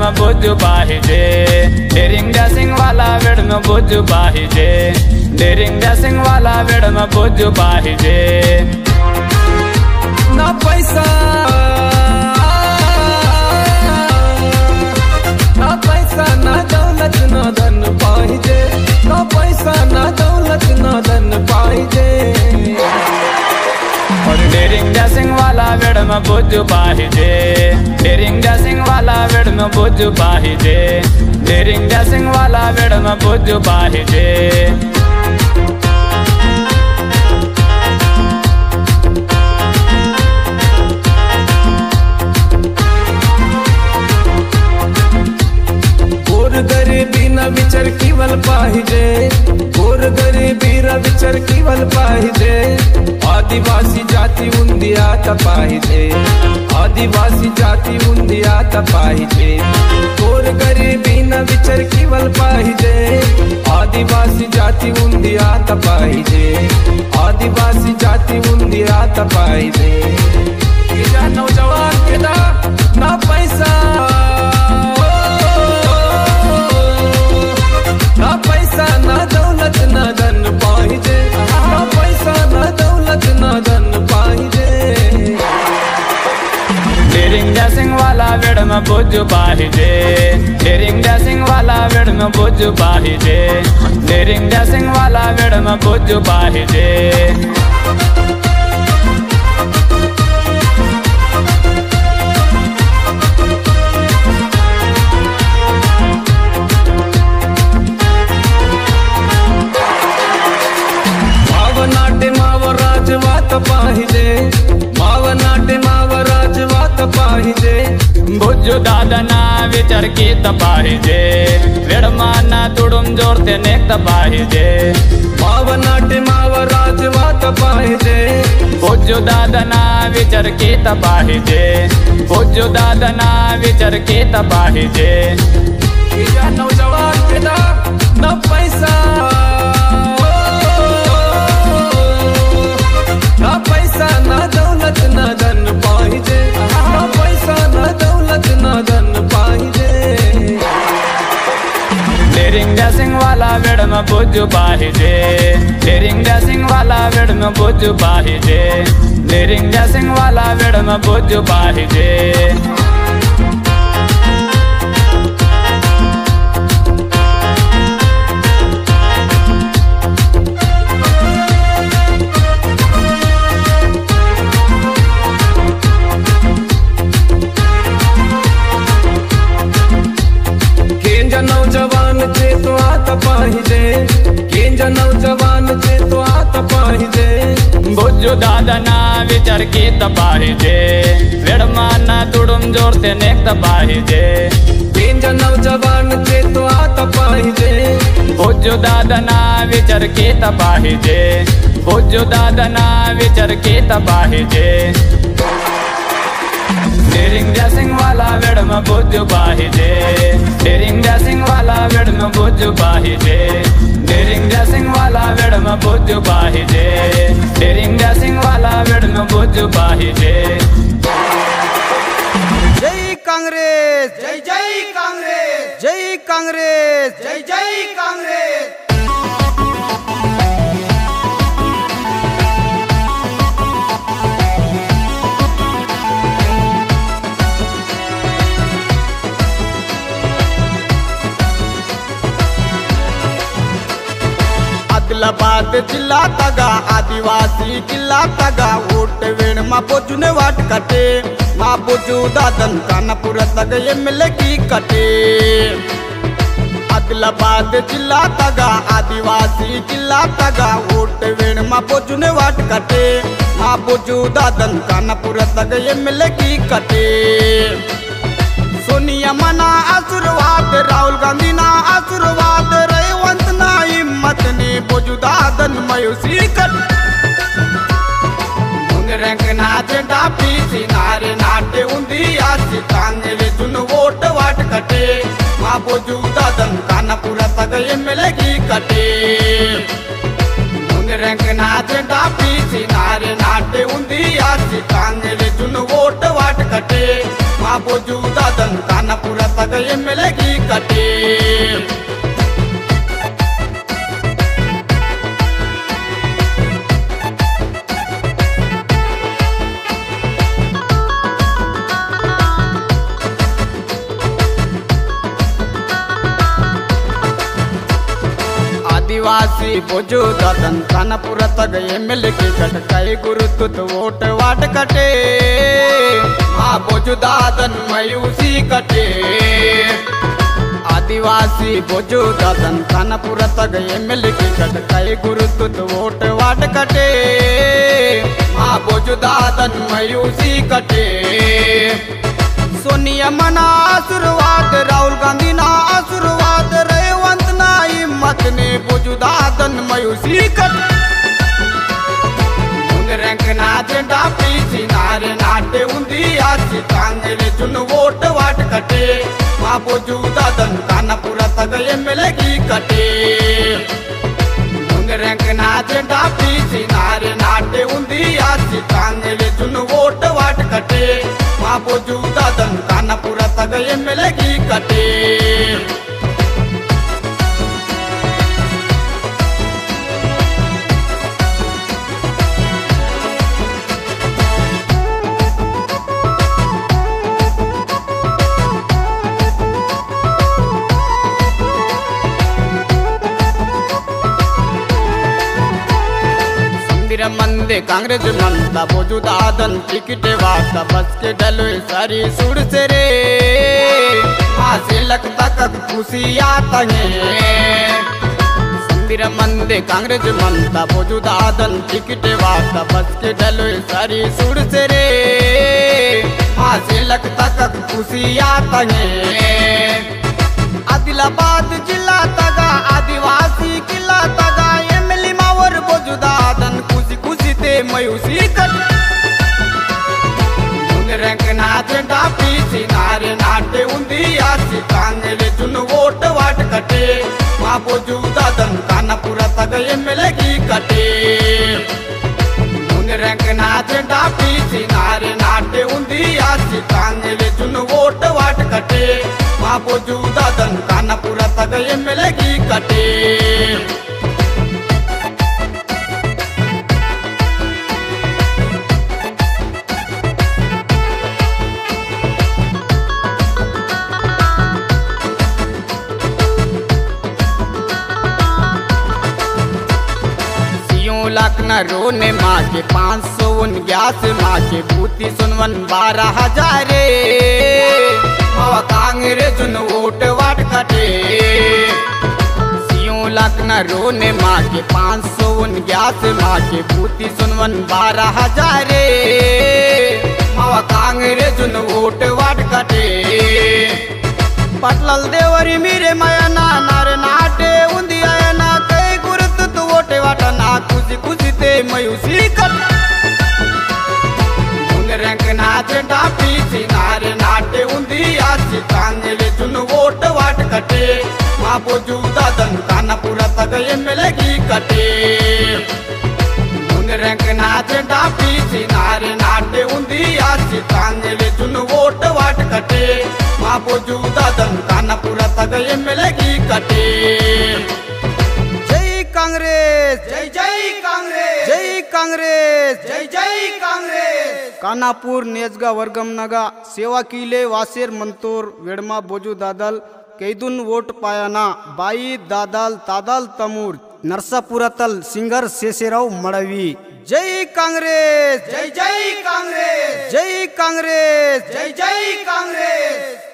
में बुझ पाहिजे, डेरिंग डैशिंग वाला वेड में बुझ पाहिजे, डेरिंग डैशिंग वाला वेड में बुझ पाहिजे। ना पैसा ना दौलत ना धन पाहिजे, ना पैसा ना दौलत ना धन पाहिजे। और डेरिंग डैशिंग वाला वेड में बुझ पाहिजे, डेरिंग डैशिंग वाला वेड में बुझ पाहिजे, डेरिंग डैशिंग वाला वेड में बुझ पाहिजे। गरिबी न विचार केवल पाहिजे, गोर गरिबी न विचार केवल पाहिजे। आदिवासी जाती उंदियात पाहिजे, आदिवासी जाती उंदियात पाहिजे। गोर गरिबी न विचार केवल पाहिजे, आदिवासी जाती उंदियात पाहिजे, आदिवासी जाती उंदियात पाहिजे। या नौजवान के ना पैसा ना पैसा ना दौलत ना धन पाहिजे, ना पैसा ना दौलत ना धन पाहिजे। डेरिंग डैशिंग वाला वेड में बुझ पाहिजे, डेरिंग डैशिंग वाला वेड में बुझ पाहिजे, डेरिंग डैशिंग वाला वेड में बुझ पाहिजे। पाहिजे मावनाटे मावराज वात पाहिजे। बुझ दादना विचार कीत पाहिजे, वेडमाना तुडुम जोरते नेक्त पाहिजे। मावनाटे मावराज वात पाहिजे, बुझ दादना विचार कीत पाहिजे, बुझ दादना विचार कीत पाहिजे। या नौजवान के ना पैसा ना पैसा ना दौलत ना धन पाहिजे, ना पैसा ना दौलत ना धन पाहिजे। डेरिंग डैशिंग वाला वेड में बुझ पाहिजे, डेरिंग डैशिंग वाला वेड में बुझ पाहिजे, डेरिंग डैशिंग वाला वेड में बुझ पाहिजे। नौजवान चे तो आता पाहिजे, केंजा नौजवान चे तो आता पाहिजे। बुझ दादना विचार कीत पाहिजे, वेडमाना तुडुम जोरते नेक्त पाहिजे। केंजा नौजवान चे तो आता पाहिजे, बुझ दादना विचार कीत पाहिजे, बुझ दादना विचार कीत पाहिजे। डेरिंग डैशिंग वाला वेड में बुझ पाहिजे, डेरिंग डैशिंग वाला वेड में बुझ पाहिजे, डेरिंग डैशिंग वाला वेड में बुझ पाहिजे, डेरिंग डैशिंग वाला वेड में बुझ पाहिजे। जय कांग्रेस, जय जय कांग्रेस, जय कांग्रेस, जय जय कांग्रेस। आदिलाबाद जिल्हा तगा आदिवासी जिल्हा तगा ओट वेण मा बोजुने वाट कटे, मा बोजू दादन कानपुर तग एमएलए की कटे। आदिलाबाद जिल्हा तगा आदिवासी जिल्हा तगा ओट वेण मा बोजुने वाट कटे, मा बोजू दादन कानपुर तग एमएलए की कटे। सोनिया मना आशीर्वाद, राहुल गांधी ना आशीर्वाद, रेवंत ना हिम्मत ने बोजुदादन मयूसी कट। रंग ना झंडा पीसी नारे नाटे उंदी आसी कांगले जुन वोट वाट कटे, माँ बोजुदादन कानपुर तक एमएलए की कटे। रंग ना झंडा पीसी नारे नाटे उंदी आसी कांगले जुन वोट वाट कटे, माँ मा बोजू दादन कानापुर तक एमएलए की कटे। आदिवासी बोजू दादन कानापुर तक एमएलए की कट कई गुरुतु वोट वाट कटे। माँ बोजू दादन मयूसी कटे। आदिवासी बोजू दादन कानापुर तक एमएलए की कट कई गुरुतु वोट वाट कटे। माँ बोजू दादन मयूसी कटे। सोनिया मना आशीर्वाद राहुल गांधी ना आशीर्वाद रेवंत ना हिम्मत ने बोजू दादन मयूसी कट। रंग ना झंडा पीछी नारे नाटे उंदी आसी कांगले चुन वोट वाट कटे। माँ बोजू दादन कानापुर तक एमएलए की कटे। रंग ना झंडा पीछी नारे नाटे उंदी आसी कांगले चुन वोट वाट कटे। माँ बोजू दादन कानापुर तक एमएलए की कटे। मंदे कांग्रेस मनता बोजू दादन टिकटे वाता बस के डलो सारी सुर से रे। माँ से लगता कब खुशी आता है। संदिर मंदे कांग्रेस मनता बोजू दादन टिकटे वाता बस के डलो सारी सुर से रे। माँ से लगता कब खुशी आता है। आदिलाबाद जिला तगा आदिवासी किला तगा एमएलए मावर बोजू दादन खुशी खुशी ते मयूसी कट। रंग ना झंडा पीछी नारे नाटे उंदी आसी कांगले चुन वोट वाट कटे। माँ बोजू दादन कानापुर तक एमएलए की कटे। रंग ना झंडा पीछी नारे नाटे उंदी आसी कांगले चुन वोट वाट कटे। माँ बोजू दादन कानापुर तक एमएलए की कटे। लाख न रोने माँ के 549 माँ के बूती सुनवन 12,000 कांग्रेस चुन वोट वाट कटे। सियों लाख न रोने माँ के 549 माँ के बूती सुनवन 12,000 कांग्रेस चुन वोट वाट कटे। पटलल देवरी मेरे मयना नारे नाटे उंदी आयना कई गुरुत तू वोटे वाटना खुशी खुशी ते मयूसी कट। रंग ना झंडा पीछी नारे नाटे उंदी आसी कांगले चुन वोट वाट कटे। माँ बोजू दादन कानापुर तक एमएलए की कटे। रंग ना झंडा पीछी नारे नाटे उंदी आसी कांगले चुन वोट वाट कटे। माँ बोजू दादन कानापुर तक एमएलए की कटे। जय कांग्रेस जय जय कांग्रेस जय कांग्रेस जय जय कांग्रेस। कानापूर नेजगा वर्गम नगा सेवा किले वासेर मंतोर वेडमा बोजू दादल कैदुन वोट पायाना बाई दादल तादल तमूर नरसापुरतल सिंगर शेषेराव मड़वी। जय कांग्रेस जय जय कांग्रेस जय कांग्रेस जय जय कांग्रेस।